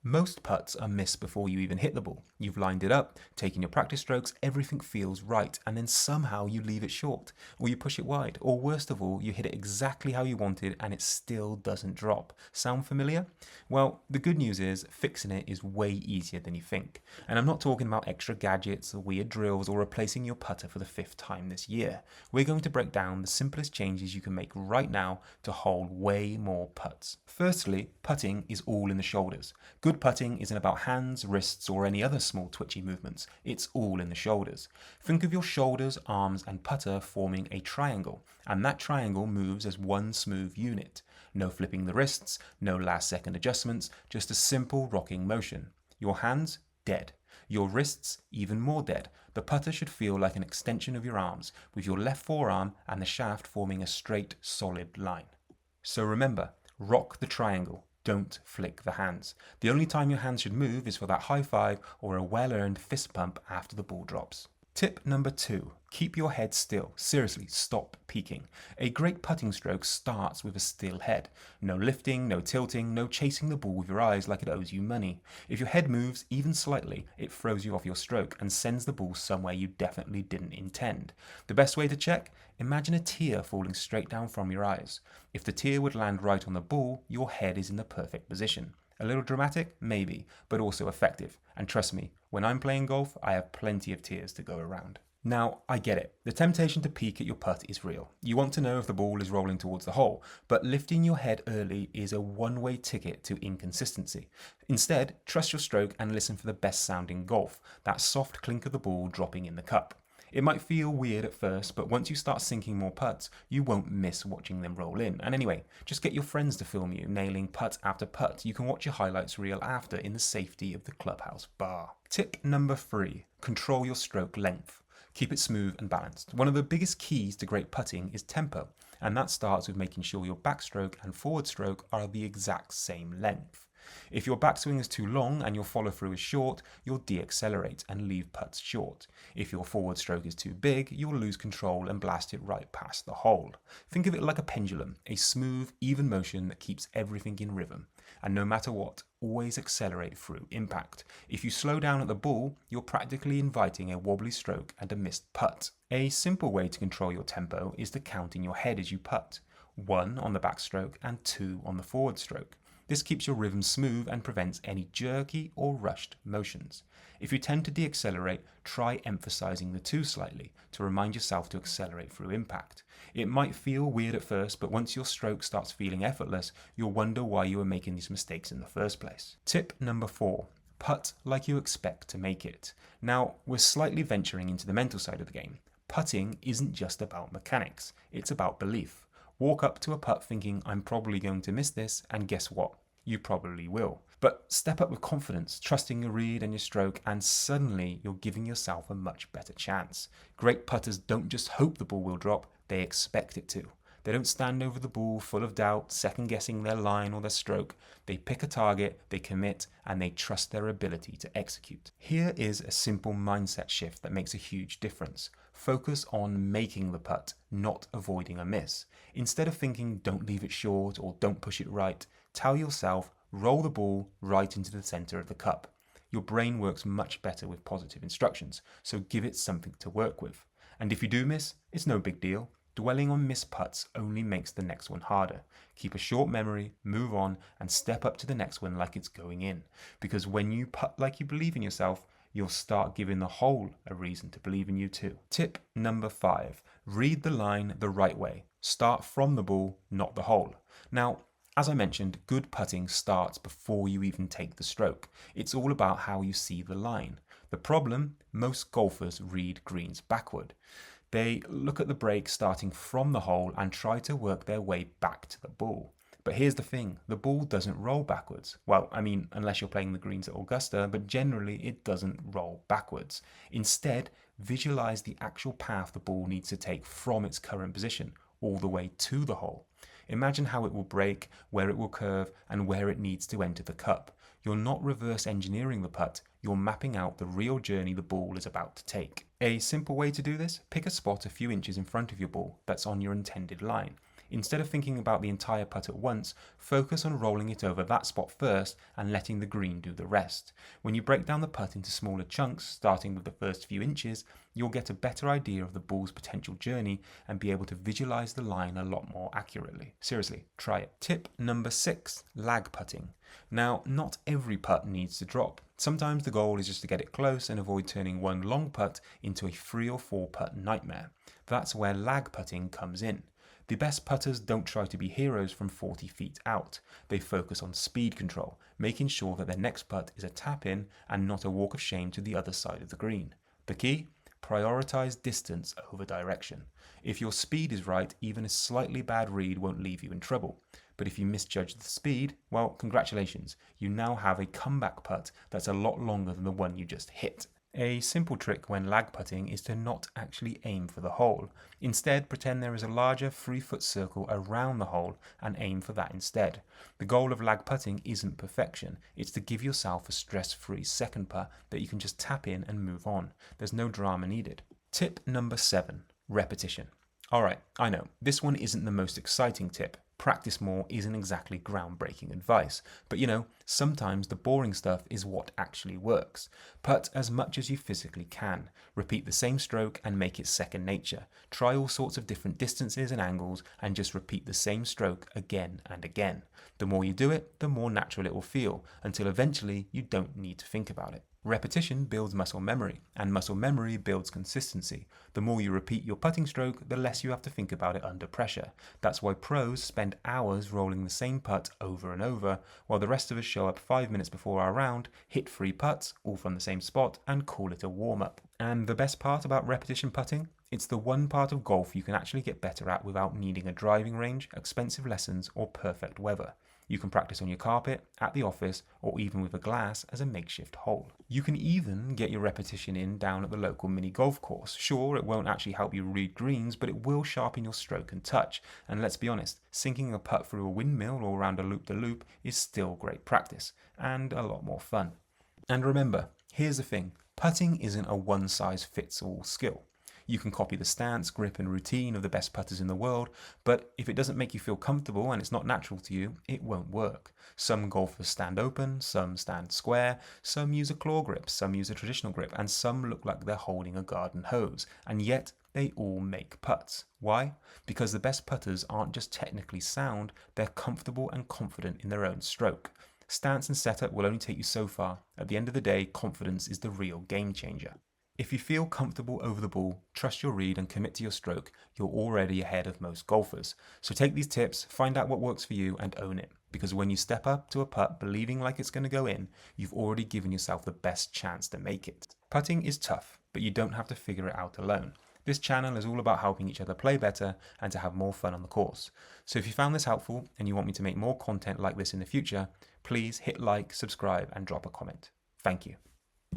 Most putts are missed before you even hit the ball. You've lined it up, taken your practice strokes, everything feels right, and then somehow you leave it short, or you push it wide, or worst of all, you hit it exactly how you wanted and it still doesn't drop. Sound familiar? Well, the good news is fixing it is way easier than you think. And I'm not talking about extra gadgets or weird drills or replacing your putter for the fifth time this year. We're going to break down the simplest changes you can make right now to hold way more putts. Firstly, putting is all in the shoulders. Good putting isn't about hands, wrists, or any other small twitchy movements. It's all in the shoulders. Think of your shoulders, arms, and putter forming a triangle, and that triangle moves as one smooth unit. No flipping the wrists, no last second adjustments, just a simple rocking motion. Your hands, dead. Your wrists, even more dead. The putter should feel like an extension of your arms, with your left forearm and the shaft forming a straight, solid line. So remember, rock the triangle. Don't flick the hands. The only time your hands should move is for that high five or a well-earned fist pump after the ball drops. Tip number 2, keep your head still. Seriously, stop peeking. A great putting stroke starts with a still head. No lifting, no tilting, no chasing the ball with your eyes like it owes you money. If your head moves even slightly, it throws you off your stroke and sends the ball somewhere you definitely didn't intend. The best way to check? Imagine a tear falling straight down from your eyes. If the tear would land right on the ball, your head is in the perfect position. A little dramatic? Maybe, but also effective. And trust me, when I'm playing golf, I have plenty of tears to go around. Now, I get it. The temptation to peek at your putt is real. You want to know if the ball is rolling towards the hole, but lifting your head early is a one-way ticket to inconsistency. Instead, trust your stroke and listen for the best sound in golf, that soft clink of the ball dropping in the cup. It might feel weird at first, but once you start sinking more putts, you won't miss watching them roll in. And anyway, just get your friends to film you nailing putt after putt. You can watch your highlights reel after in the safety of the clubhouse bar. Tip number 3, control your stroke length. Keep it smooth and balanced. One of the biggest keys to great putting is tempo, and that starts with making sure your backstroke and forward stroke are the exact same length. If your backswing is too long and your follow through is short, you'll de-accelerate and leave putts short. If your forward stroke is too big, you'll lose control and blast it right past the hole. Think of it like a pendulum, a smooth, even motion that keeps everything in rhythm. And no matter what, always accelerate through impact. If you slow down at the ball, you're practically inviting a wobbly stroke and a missed putt. A simple way to control your tempo is to count in your head as you putt. 1 on the backstroke and 2 on the forward stroke. This keeps your rhythm smooth and prevents any jerky or rushed motions. If you tend to deaccelerate, try emphasizing the 2 slightly to remind yourself to accelerate through impact. It might feel weird at first, but once your stroke starts feeling effortless, you'll wonder why you were making these mistakes in the first place. Tip number 4. Putt like you expect to make it. Now, we're slightly venturing into the mental side of the game. Putting isn't just about mechanics, it's about belief. Walk up to a putt thinking, I'm probably going to miss this, and guess what? You probably will. But step up with confidence, trusting your read and your stroke, and suddenly you're giving yourself a much better chance. Great putters don't just hope the ball will drop, they expect it to. They don't stand over the ball full of doubt, second guessing their line or their stroke. They pick a target, they commit, and they trust their ability to execute. Here is a simple mindset shift that makes a huge difference. Focus on making the putt, not avoiding a miss. Instead of thinking, don't leave it short or don't push it right, tell yourself, roll the ball right into the center of the cup. Your brain works much better with positive instructions, so give it something to work with. And if you do miss, it's no big deal. Dwelling on missed putts only makes the next one harder. Keep a short memory, move on, and step up to the next one like it's going in. Because when you putt like you believe in yourself, you'll start giving the hole a reason to believe in you too. Tip number 5. Read the line the right way. Start from the ball, not the hole. Now, as I mentioned, good putting starts before you even take the stroke. It's all about how you see the line. The problem, most golfers read greens backward. They look at the break starting from the hole and try to work their way back to the ball. But here's the thing, the ball doesn't roll backwards. Well, I mean, unless you're playing the greens at Augusta, but generally it doesn't roll backwards. Instead, visualize the actual path the ball needs to take from its current position all the way to the hole. Imagine how it will break, where it will curve, and where it needs to enter the cup. You're not reverse engineering the putt, you're mapping out the real journey the ball is about to take. A simple way to do this, pick a spot a few inches in front of your ball that's on your intended line. Instead of thinking about the entire putt at once, focus on rolling it over that spot first and letting the green do the rest. When you break down the putt into smaller chunks, starting with the first few inches, you'll get a better idea of the ball's potential journey and be able to visualize the line a lot more accurately. Seriously, try it. Tip number 6, lag putting. Now, not every putt needs to drop. Sometimes the goal is just to get it close and avoid turning one long putt into a 3 or 4 putt nightmare. That's where lag putting comes in. The best putters don't try to be heroes from 40 feet out. They focus on speed control, making sure that their next putt is a tap in and not a walk of shame to the other side of the green. The key? Prioritize distance over direction. If your speed is right, even a slightly bad read won't leave you in trouble. But if you misjudge the speed, well, congratulations. You now have a comeback putt that's a lot longer than the one you just hit. A simple trick when lag putting is to not actually aim for the hole. Instead, pretend there is a larger 3-foot circle around the hole and aim for that instead. The goal of lag putting isn't perfection. It's to give yourself a stress-free second putt that you can just tap in and move on. There's no drama needed. Tip number 7, repetition. Alright, I know, this one isn't the most exciting tip. Practice more isn't exactly groundbreaking advice, but sometimes the boring stuff is what actually works. Putt as much as you physically can. Repeat the same stroke and make it second nature. Try all sorts of different distances and angles and just repeat the same stroke again and again. The more you do it, the more natural it will feel, until eventually you don't need to think about it. Repetition builds muscle memory, and muscle memory builds consistency. The more you repeat your putting stroke, the less you have to think about it under pressure. That's why pros spend hours rolling the same putt over and over, while the rest of us show up 5 minutes before our round, hit 3 putts, all from the same spot, and call it a warm-up. And the best part about repetition putting? It's the one part of golf you can actually get better at without needing a driving range, expensive lessons, or perfect weather. You can practice on your carpet, at the office, or even with a glass as a makeshift hole. You can even get your repetition in down at the local mini golf course. Sure, it won't actually help you read greens, but it will sharpen your stroke and touch. And let's be honest, sinking a putt through a windmill or around a loop-de-loop is still great practice, and a lot more fun. And remember, here's the thing, putting isn't a one-size-fits-all skill. You can copy the stance, grip and routine of the best putters in the world, but if it doesn't make you feel comfortable and it's not natural to you, it won't work. Some golfers stand open, some stand square, some use a claw grip, some use a traditional grip, and some look like they're holding a garden hose, and yet they all make putts. Why? Because the best putters aren't just technically sound, they're comfortable and confident in their own stroke. Stance and setup will only take you so far. At the end of the day, confidence is the real game changer. If you feel comfortable over the ball, trust your read and commit to your stroke, you're already ahead of most golfers. So take these tips, find out what works for you and own it. Because when you step up to a putt believing like it's going to go in, you've already given yourself the best chance to make it. Putting is tough, but you don't have to figure it out alone. This channel is all about helping each other play better and to have more fun on the course. So if you found this helpful and you want me to make more content like this in the future, please hit like, subscribe and drop a comment. Thank you.